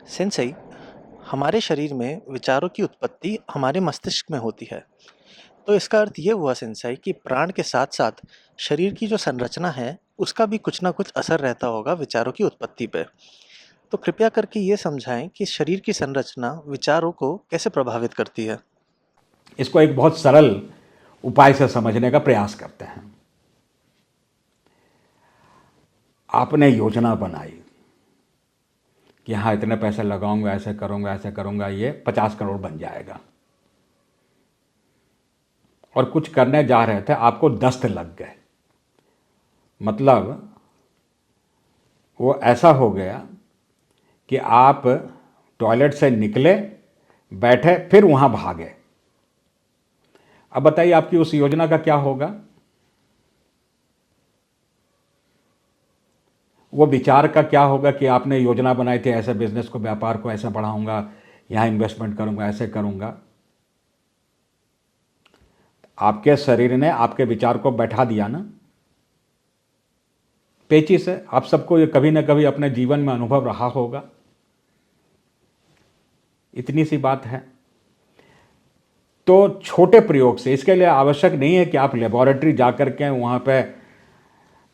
Sensei, हमारे शरीर में विचारों की उत्पत्ति हमारे मस्तिष्क में होती है। तो इसका अर्थ ये हुआ सेंसई कि प्राण के साथ साथ शरीर की जो संरचना है उसका भी कुछ ना कुछ असर रहता होगा विचारों की उत्पत्ति पे। तो कृपया करके ये समझाएं कि शरीर की संरचना विचारों को कैसे प्रभावित करती है। इसको एक बहुत सरल उपाय से समझने का प्रयास करते हैं। आपने योजना बनाई कि हाँ इतने पैसे लगाऊंगा, ऐसे करूंगा, ये 50 करोड़ बन जाएगा। और कुछ करने जा रहे थे, आपको दस्त लग गए। मतलब वो ऐसा हो गया कि आप टॉयलेट से निकले, बैठे, फिर वहां भागे। अब बताइए आपकी उस योजना का क्या होगा? वो विचार का क्या होगा कि आपने योजना बनाई थी, ऐसे बिजनेस को, व्यापार को ऐसे बढ़ाऊंगा, यहां इन्वेस्टमेंट करूंगा, ऐसे करूंगा। आपके शरीर ने आपके विचार को बैठा दिया ना। पेचिश है। आप सबको ये कभी ना कभी अपने जीवन में अनुभव रहा होगा। इतनी सी बात है। तो छोटे प्रयोग से, इसके लिए आवश्यक नहीं है कि आप लेबोरेटरी जाकर के वहां पे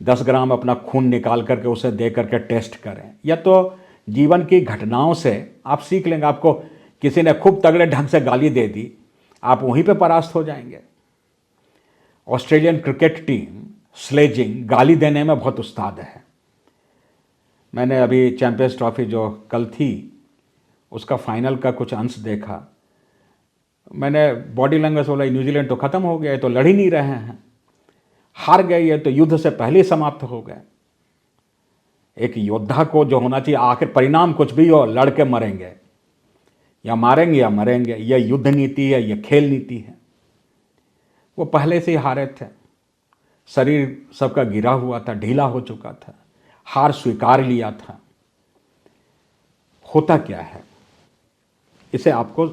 10 ग्राम अपना खून निकाल करके उसे दे करके टेस्ट करें, या तो जीवन की घटनाओं से आप सीख लेंगे। आपको किसी ने खूब तगड़े ढंग से गाली दे दी, आप वहीं पे परास्त हो जाएंगे। ऑस्ट्रेलियन क्रिकेट टीम स्लेजिंग, गाली देने में बहुत उस्ताद है। मैंने अभी चैंपियंस ट्रॉफी जो कल थी उसका फाइनल का कुछ अंश देखा। मैंने बॉडी लैंग्वेज बोला, न्यूजीलैंड तो खत्म हो गया, ये तो लड़ ही नहीं रहे हैं, हार गए, ये तो युद्ध से पहले ही समाप्त हो गए। एक योद्धा को जो होना चाहिए, आखिर परिणाम कुछ भी हो, लड़ के मरेंगे, या मारेंगे या मरेंगे। यह युद्ध नीति है, यह खेल नीति है। वो पहले से ही हारे थे, शरीर सबका गिरा हुआ था, ढीला हो चुका था, हार स्वीकार लिया था। होता क्या है, इसे आपको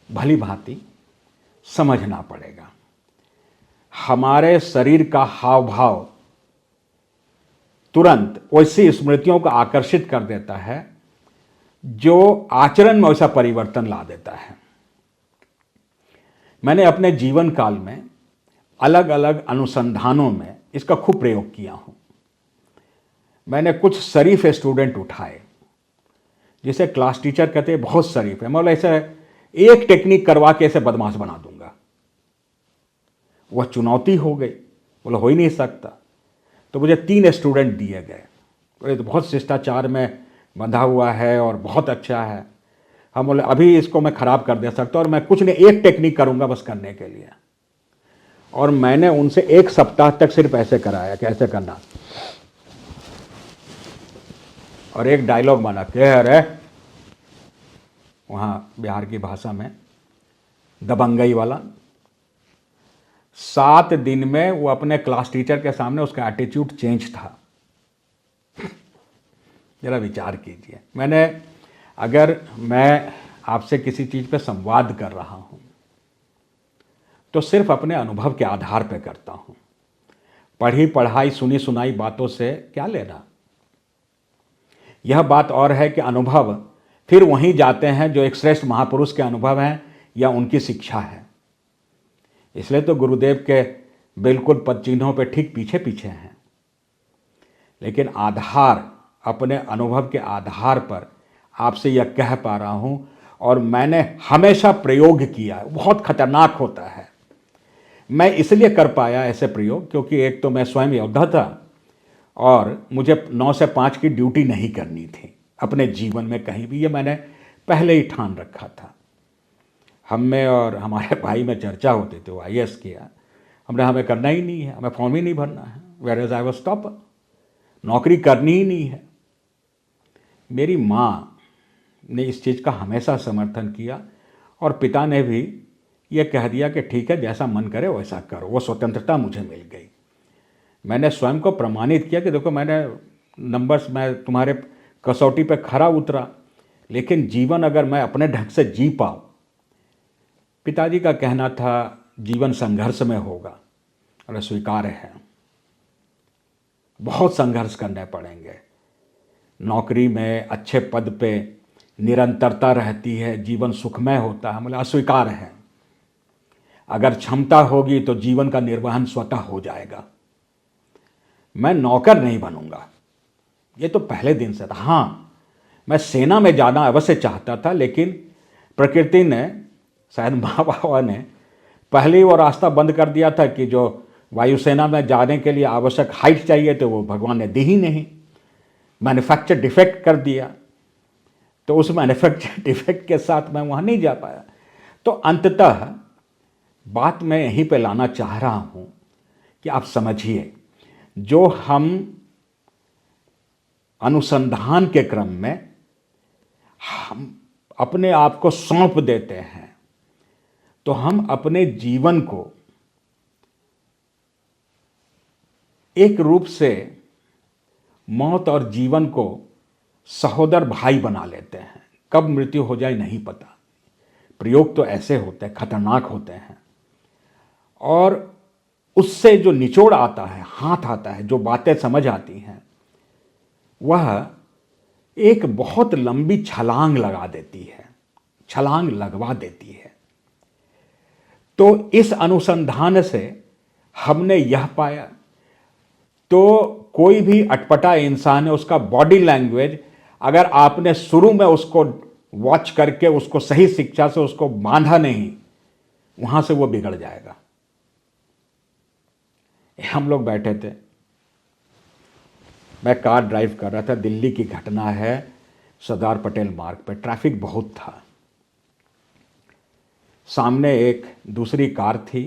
भली भांति समझना पड़ेगा। हमारे शरीर का हाव भाव तुरंत वैसी स्मृतियों को आकर्षित कर देता है जो आचरण में वैसा परिवर्तन ला देता है। मैंने अपने जीवन काल में अलग अलग अनुसंधानों में इसका खूब प्रयोग किया हूं। मैंने कुछ शरीफ स्टूडेंट उठाए, जिसे क्लास टीचर कहते हैं बहुत शरीफ है, मतलब ऐसे एक टेक्निक करवा के ऐसे बदमाश बना दूंगा। वह चुनौती हो गई, बोला हो ही नहीं सकता। तो मुझे 3 स्टूडेंट दिए गए। बोले तो बहुत शिष्टाचार में बंधा हुआ है और बहुत अच्छा है। हम बोले अभी इसको मैं खराब कर दे सकता हूं, और मैं कुछ नहीं, एक टेक्निक करूंगा बस करने के लिए। और मैंने उनसे 1 सप्ताह तक सिर्फ ऐसे कराया, कैसे करना, और एक डायलॉग बना कह रहे, वहां बिहार की भाषा में दबंगई वाला। 7 दिन में वो अपने क्लास टीचर के सामने, उसका एटीट्यूड चेंज था। जरा विचार कीजिए। अगर मैं आपसे किसी चीज पे संवाद कर रहा हूं तो सिर्फ अपने अनुभव के आधार पर करता हूं। पढ़ी पढ़ाई सुनी सुनाई बातों से क्या लेना। यह बात और है कि अनुभव फिर वहीं जाते हैं जो एक श्रेष्ठ महापुरुष के अनुभव हैं या उनकी शिक्षा है। इसलिए तो गुरुदेव के बिल्कुल पद चिन्हों पे ठीक पीछे पीछे हैं। लेकिन आधार, अपने अनुभव के आधार पर आपसे यह कह पा रहा हूं, और मैंने हमेशा प्रयोग किया है। बहुत खतरनाक होता है। मैं इसलिए कर पाया ऐसे प्रयोग क्योंकि एक तो मैं स्वयं योद्धा था, और मुझे 9 से 5 की ड्यूटी नहीं करनी थी अपने जीवन में कहीं भी। ये मैंने पहले ही ठान रखा था। हम में और हमारे भाई में चर्चा होती थी, वो आईएएस किया, हमने हमें करना ही नहीं है, हमें फॉर्म ही नहीं भरना है। Whereas I was topper, नौकरी करनी ही नहीं है। मेरी माँ ने इस चीज़ का हमेशा समर्थन किया, और पिता ने भी ये कह दिया कि ठीक है, जैसा मन करे वैसा करो। वो स्वतंत्रता मुझे मिल गई। मैंने स्वयं को प्रमाणित किया कि देखो, मैंने नंबर्स में तुम्हारे कसौटी पे खरा उतरा, लेकिन जीवन अगर मैं अपने ढंग से जी पाऊँ। पिताजी का कहना था जीवन संघर्ष में होगा, और स्वीकार है, बहुत संघर्ष करने पड़ेंगे। नौकरी में अच्छे पद पे निरंतरता रहती है, जीवन सुखमय होता है, मतलब अस्वीकार है। अगर क्षमता होगी तो जीवन का निर्वहन स्वतः हो जाएगा। मैं नौकर नहीं बनूंगा, ये तो पहले दिन से था। हाँ, मैं सेना में जाना अवश्य चाहता था, लेकिन प्रकृति ने, शायद माँ बाबा ने पहले ही वो रास्ता बंद कर दिया था कि जो वायुसेना में जाने के लिए आवश्यक हाइट चाहिए तो वो भगवान ने दी ही नहीं, मैन्युफैक्चर डिफेक्ट कर दिया। तो उस मैन्युफैक्चर डिफेक्ट के साथ मैं वहाँ नहीं जा पाया। तो अंततः बात मैं यहीं पे लाना चाह रहा हूँ कि आप समझिए, जो हम अनुसंधान के क्रम में हम अपने आप को सौंप देते हैं, तो हम अपने जीवन को एक रूप से मौत और जीवन को सहोदर भाई बना लेते हैं। कब मृत्यु हो जाए नहीं पता। प्रयोग तो ऐसे होते हैं, खतरनाक होते हैं, और उससे जो निचोड़ आता है, हाथ आता है, जो बातें समझ आती हैं, वह एक बहुत लंबी छलांग लगा देती है, छलांग लगवा देती है। तो इस अनुसंधान से हमने यह पाया, तो कोई भी अटपटा इंसान है, उसका बॉडी लैंग्वेज अगर आपने शुरू में उसको वॉच करके उसको सही शिक्षा से उसको बांधा नहीं, वहां से वो बिगड़ जाएगा। हम लोग बैठे थे, मैं कार ड्राइव कर रहा था, दिल्ली की घटना है, सरदार पटेल मार्ग पे ट्रैफिक बहुत था। सामने एक दूसरी कार थी,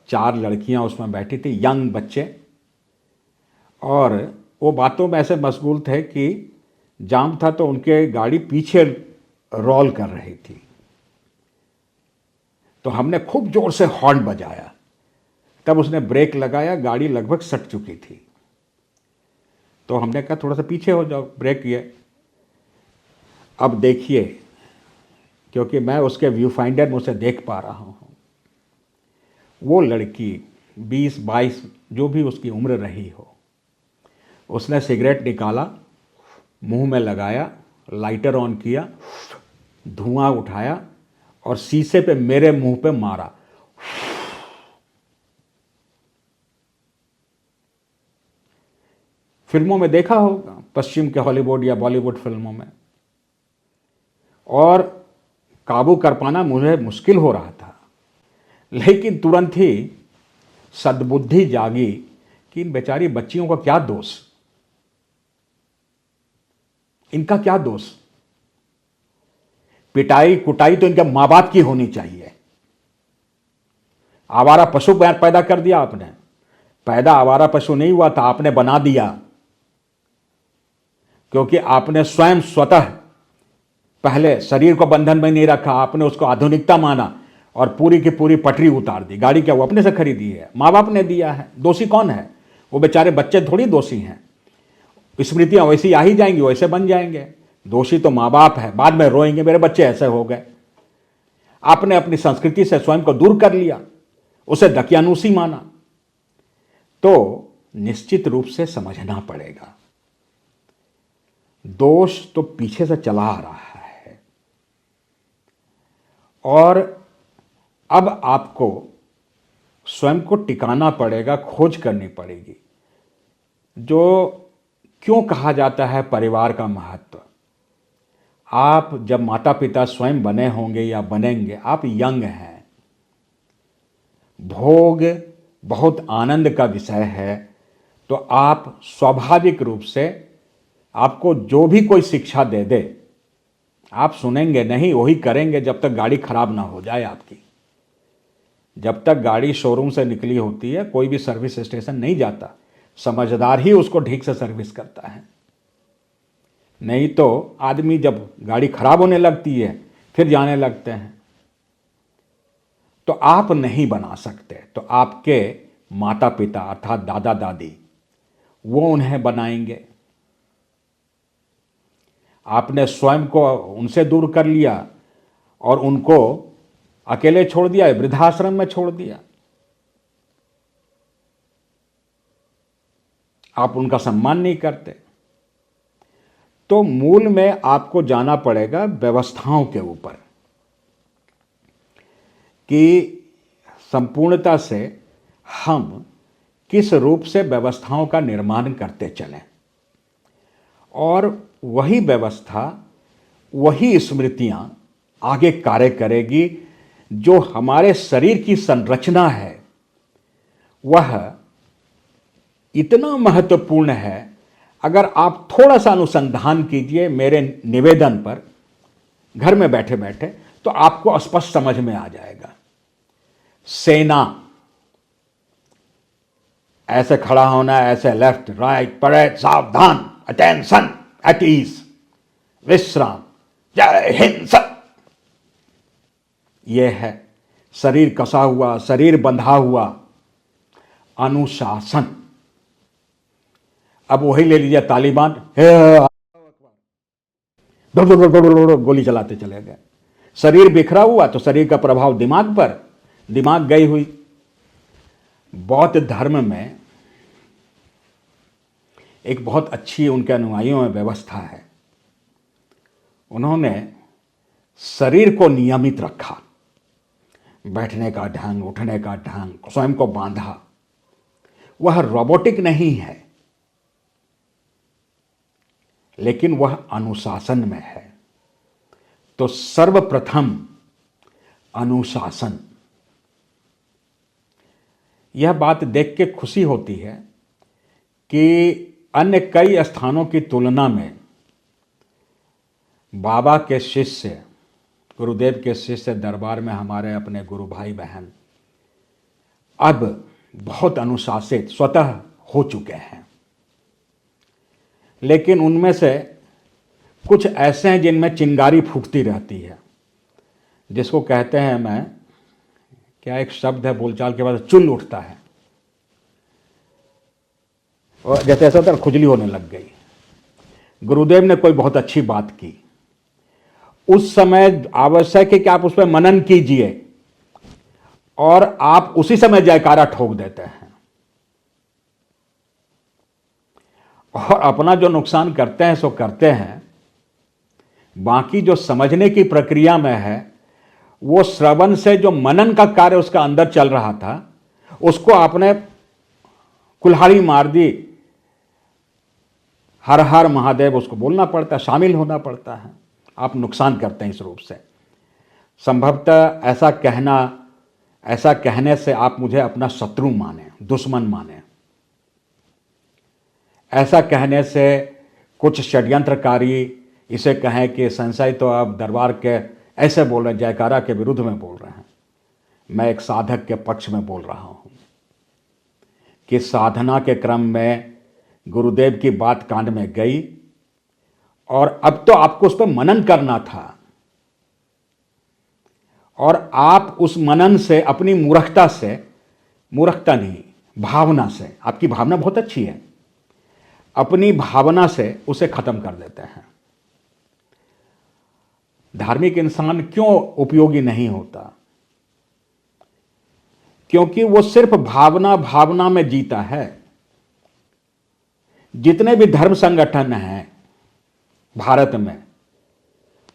4 लड़कियां उसमें बैठी थी, यंग बच्चे, और वो बातों में ऐसे मशगूल थे कि जाम था तो उनके गाड़ी पीछे रोल कर रही थी। तो हमने खूब जोर से हॉर्न बजाया, तब उसने ब्रेक लगाया, गाड़ी लगभग सट चुकी थी। तो हमने कहा थोड़ा सा पीछे हो जाओ, ब्रेक किए। अब देखिए, क्योंकि मैं उसके व्यू फाइंडर में उसे देख पा रहा हूँ, वो लड़की 20-22 जो भी उसकी उम्र रही हो, उसने सिगरेट निकाला, मुंह में लगाया, लाइटर ऑन किया, धुआं उठाया और शीशे पे मेरे मुंह पे मारा। फिल्मों में देखा होगा, पश्चिम के हॉलीवुड या बॉलीवुड फिल्मों में, और काबू कर पाना मुझे मुश्किल हो रहा था। लेकिन तुरंत ही सद्बुद्धि जागी कि इन बेचारी बच्चियों का क्या दोष, इनका क्या दोष। पिटाई कुटाई तो इनके मां बाप की होनी चाहिए। आवारा पशु पैदा कर दिया आपने, पैदा आवारा पशु नहीं हुआ था, आपने बना दिया, क्योंकि आपने स्वयं स्वतः पहले शरीर को बंधन में नहीं रखा, आपने उसको आधुनिकता माना और पूरी की पूरी पटरी उतार दी। गाड़ी क्या वो अपने से खरीदी है, माँ बाप ने दिया है। दोषी कौन है? वो बेचारे बच्चे थोड़ी दोषी हैं। स्मृतियां वैसी आ ही जाएंगी, वैसे बन जाएंगे। दोषी तो माँ बाप है, बाद में रोएंगे मेरे बच्चे ऐसे हो गए। आपने अपनी संस्कृति से स्वयं को दूर कर लिया, उसे दकियानूसी माना। तो निश्चित रूप से समझना पड़ेगा, दोष तो पीछे से चला आ रहा है, और अब आपको स्वयं को टिकाना पड़ेगा, खोज करनी पड़ेगी। जो क्यों कहा जाता है परिवार का महत्व, आप जब माता पिता स्वयं बने होंगे या बनेंगे, आप यंग हैं, भोग बहुत आनंद का विषय है, तो आप स्वाभाविक रूप से आपको जो भी कोई शिक्षा दे दे आप सुनेंगे नहीं, वही करेंगे जब तक गाड़ी खराब ना हो जाए आपकी। जब तक गाड़ी शोरूम से निकली होती है, कोई भी सर्विस स्टेशन नहीं जाता, समझदार ही उसको ठीक से सर्विस करता है। नहीं तो आदमी जब गाड़ी खराब होने लगती है फिर जाने लगते हैं। तो आप नहीं बना सकते, तो आपके माता पिता अर्थात दादा दादी वो उन्हें बनाएंगे। आपने स्वयं को उनसे दूर कर लिया और उनको अकेले छोड़ दिया, वृद्धाश्रम में छोड़ दिया। आप उनका सम्मान नहीं करते। तो मूल में आपको जाना पड़ेगा व्यवस्थाओं के ऊपर कि संपूर्णता से हम किस रूप से व्यवस्थाओं का निर्माण करते चलें, और वही व्यवस्था, वही स्मृतियां आगे कार्य करेगी। जो हमारे शरीर की संरचना है वह इतना महत्वपूर्ण है, अगर आप थोड़ा सा अनुसंधान कीजिए मेरे निवेदन पर घर में बैठे बैठे, तो आपको स्पष्ट समझ में आ जाएगा। सेना ऐसे खड़ा होना, ऐसे लेफ्ट राइट, परेड, सावधान, अटेंशन, एट ईज, विश्राम, जय हिंद सर। यह है शरीर कसा हुआ, शरीर बंधा हुआ अनुशासन। अब वही ले लीजिए तालिबान, गोली चलाते चले गए। शरीर बिखरा हुआ तो शरीर का प्रभाव दिमाग पर, दिमाग गई हुई। बौद्ध धर्म में एक बहुत अच्छी उनके अनुयायियों में व्यवस्था है। उन्होंने शरीर को नियमित रखा, बैठने का ढंग, उठने का ढंग, स्वयं को बांधा। वह रोबोटिक नहीं है, लेकिन वह अनुशासन में है। तो सर्वप्रथम अनुशासन। यह बात देख के खुशी होती है कि अन्य कई स्थानों की तुलना में बाबा के शिष्य, गुरुदेव के शिष्य दरबार में हमारे अपने गुरु भाई बहन अब बहुत अनुशासित स्वतः हो चुके हैं। लेकिन उनमें से कुछ ऐसे हैं जिनमें चिंगारी फूकती रहती है, जिसको कहते हैं, मैं क्या एक शब्द है बोलचाल के बाद, चुल उठता है, और जैसे ऐसा होता है खुजली होने लग गई। गुरुदेव ने कोई बहुत अच्छी बात की, उस समय आवश्यक है कि आप उस पर मनन कीजिए, और आप उसी समय जयकारा ठोक देते हैं, और अपना जो नुकसान करते हैं सो करते हैं। बाकी जो समझने की प्रक्रिया में है, वो श्रवण से जो मनन का कार्य उसका अंदर चल रहा था, उसको आपने कुल्हाड़ी मार दी। हर हर महादेव उसको बोलना पड़ता है, शामिल होना पड़ता है। आप नुकसान करते हैं इस रूप से। संभवतः ऐसा कहने से आप मुझे अपना शत्रु माने, दुश्मन माने। ऐसा कहने से कुछ षड्यंत्रकारी इसे कहें कि संशय तो आप दरबार के ऐसे बोल रहे हैं, जयकारा के विरुद्ध में बोल रहे हैं। मैं एक साधक के पक्ष में बोल रहा हूं कि साधना के क्रम में गुरुदेव की बात कान में गई, और अब तो आपको उस पर मनन करना था, और आप उस मनन से अपनी मूर्खता से, मूर्खता नहीं, भावना से, आपकी भावना बहुत अच्छी है, अपनी भावना से उसे खत्म कर देते हैं। धार्मिक इंसान क्यों उपयोगी नहीं होता? क्योंकि वो सिर्फ भावना में जीता है। जितने भी धर्म संगठन हैं भारत में,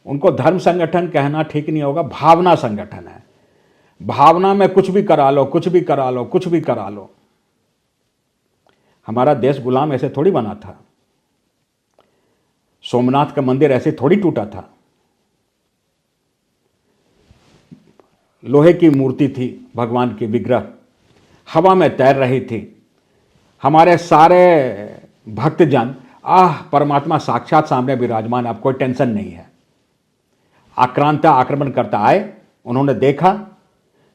उनको धर्म संगठन कहना ठीक नहीं होगा, भावना संगठन है। भावना में कुछ भी करा लो, कुछ भी करा लो, कुछ भी करा लो। हमारा देश गुलाम ऐसे थोड़ी बना था। सोमनाथ का मंदिर ऐसे थोड़ी टूटा था। लोहे की मूर्ति थी, भगवान की विग्रह हवा में तैर रही थी। हमारे सारे भक्तजन, परमात्मा साक्षात सामने विराजमान, अब कोई टेंशन नहीं है। आक्रांता, आक्रमण करता आए, उन्होंने देखा,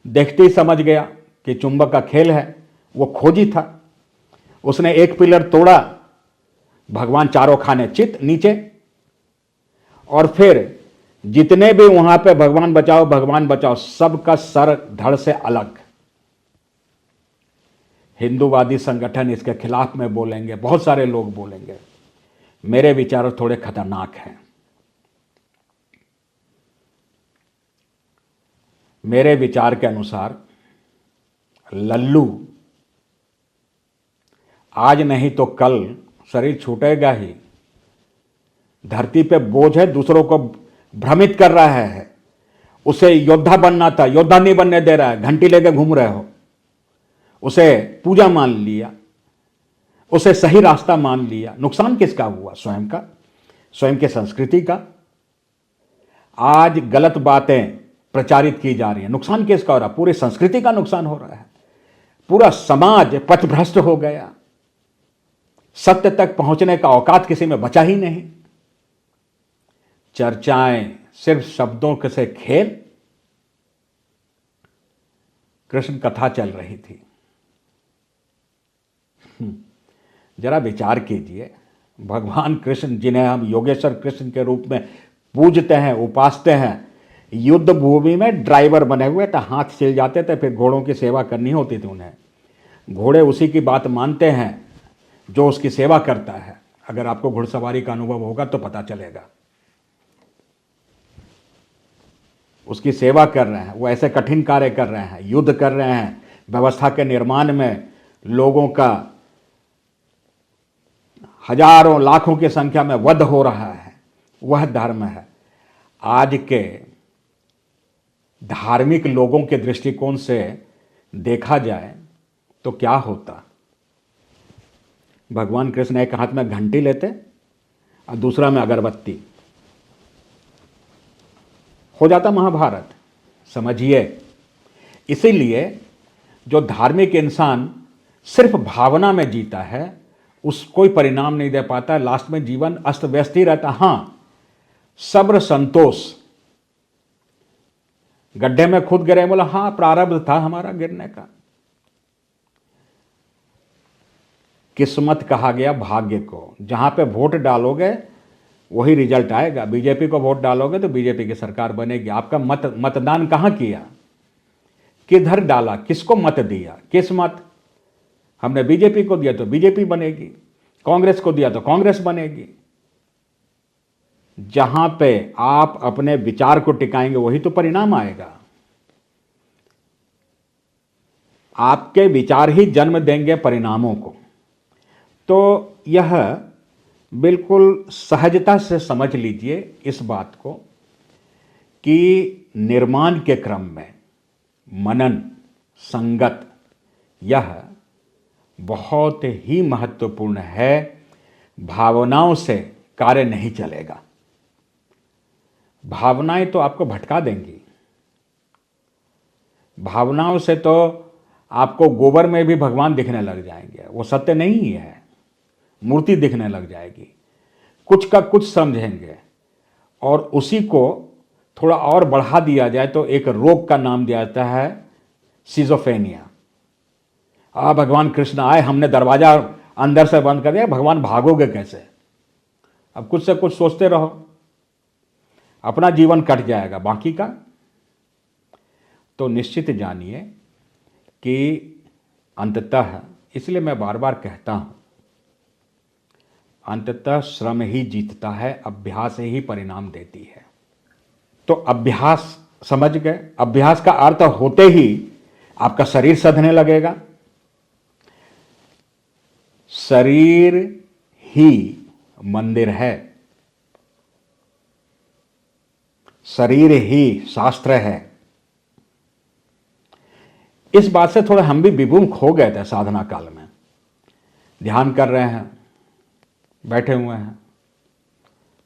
देखते ही समझ गया कि चुंबक का खेल है। वो खोजी था, उसने एक पिलर तोड़ा, भगवान चारों खाने चित नीचे, और फिर जितने भी वहां पे भगवान बचाओ, सबका सर धड़ से अलग। हिंदूवादी संगठन इसके खिलाफ में बोलेंगे, बहुत सारे लोग बोलेंगे। मेरे विचार थोड़े खतरनाक हैं। मेरे विचार के अनुसार लल्लू आज नहीं तो कल शरीर छूटेगा ही। धरती पे बोझ है, दूसरों को भ्रमित कर रहा है। उसे योद्धा बनना था, योद्धा नहीं बनने दे रहा है, घंटी लेके घूम रहे हो। उसे पूजा मान लिया, उसे सही रास्ता मान लिया। नुकसान किसका हुआ? स्वयं का, स्वयं की संस्कृति का। आज गलत बातें प्रचारित की जा रही हैं, नुकसान किसका हो रहा? पूरी संस्कृति का नुकसान हो रहा है। पूरा समाज पथभ्रष्ट हो गया, सत्य तक पहुंचने का औकात किसी में बचा ही नहीं। चर्चाएं सिर्फ शब्दों के से खेल। कृष्ण कथा चल रही थी, जरा विचार कीजिए, भगवान कृष्ण जिन्हें हम योगेश्वर कृष्ण के रूप में पूजते हैं, उपासते हैं, युद्ध भूमि में ड्राइवर बने हुए थे, हाथ छिल जाते थे, फिर घोड़ों की सेवा करनी होती थी उन्हें। घोड़े उसी की बात मानते हैं जो उसकी सेवा करता है। अगर आपको घुड़सवारी का अनुभव होगा तो पता चलेगा। उसकी सेवा कर रहे हैं, वो ऐसे कठिन कार्य कर रहे हैं, युद्ध कर रहे हैं, व्यवस्था के निर्माण में लोगों का हजारों लाखों की संख्या में वध हो रहा है। वह धर्म है। आज के धार्मिक लोगों के दृष्टिकोण से देखा जाए तो क्या होता? भगवान कृष्ण एक हाथ में घंटी लेते और दूसरा में अगरबत्ती, हो जाता महाभारत। समझिए, इसीलिए जो धार्मिक इंसान सिर्फ भावना में जीता है, उस कोई परिणाम नहीं दे पाता, लास्ट में जीवन अस्त व्यस्त ही रहता। हां, सब्र संतोष। गड्ढे में खुद गिरे, बोला हां प्रारब्ध था हमारा गिरने का। किस्मत कहा गया भाग्य को। जहां पे वोट डालोगे वही रिजल्ट आएगा। बीजेपी को वोट डालोगे तो बीजेपी की सरकार बनेगी। आपका मतदान कहां किया, किधर डाला, किसको मत दिया, किस मत? हमने बीजेपी को दिया तो बीजेपी बनेगी, कांग्रेस को दिया तो कांग्रेस बनेगी। जहां पे आप अपने विचार को टिकाएंगे वही तो परिणाम आएगा। आपके विचार ही जन्म देंगे परिणामों को। तो यह बिल्कुल सहजता से समझ लीजिए इस बात को कि निर्माण के क्रम में मनन, संगत, यह बहुत ही महत्वपूर्ण है। भावनाओं से कार्य नहीं चलेगा। भावनाएं तो आपको भटका देंगी। भावनाओं से तो आपको गोबर में भी भगवान दिखने लग जाएंगे, वो सत्य नहीं है। मूर्ति दिखने लग जाएगी, कुछ का कुछ समझेंगे। और उसी को थोड़ा और बढ़ा दिया जाए तो एक रोग का नाम दिया जाता है सिजोफ्रेनिया। भगवान कृष्ण आए, हमने दरवाजा अंदर से बंद कर दिया, भगवान भागोगे कैसे? अब कुछ से कुछ सोचते रहो, अपना जीवन कट जाएगा, बाकी का तो निश्चित जानिए कि अंततः, इसलिए मैं बार बार कहता हूं, अंततः श्रम ही जीतता है, अभ्यास ही परिणाम देती है। तो अभ्यास समझ गए? अभ्यास का अर्थ होते ही आपका शरीर सधने लगेगा। शरीर ही मंदिर है, शरीर ही शास्त्र है। इस बात से थोड़ा हम भी विमुख हो गए थे साधना काल में। ध्यान कर रहे हैं, बैठे हुए हैं,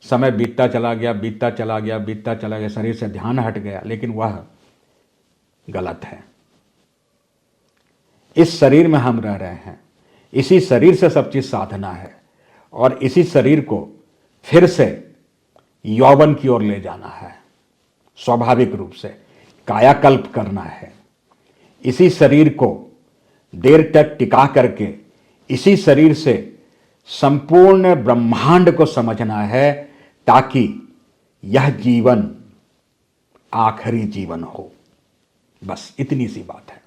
समय बीतता चला गया, बीतता चला गया, बीतता चला गया, शरीर से ध्यान हट गया, लेकिन वह गलत है। इस शरीर में हम रह रहे हैं, इसी शरीर से सब चीज साधना है, और इसी शरीर को फिर से यौवन की ओर ले जाना है। स्वाभाविक रूप से कायाकल्प करना है। इसी शरीर को देर तक टिका करके इसी शरीर से संपूर्ण ब्रह्मांड को समझना है, ताकि यह जीवन आखिरी जीवन हो। बस इतनी सी बात है।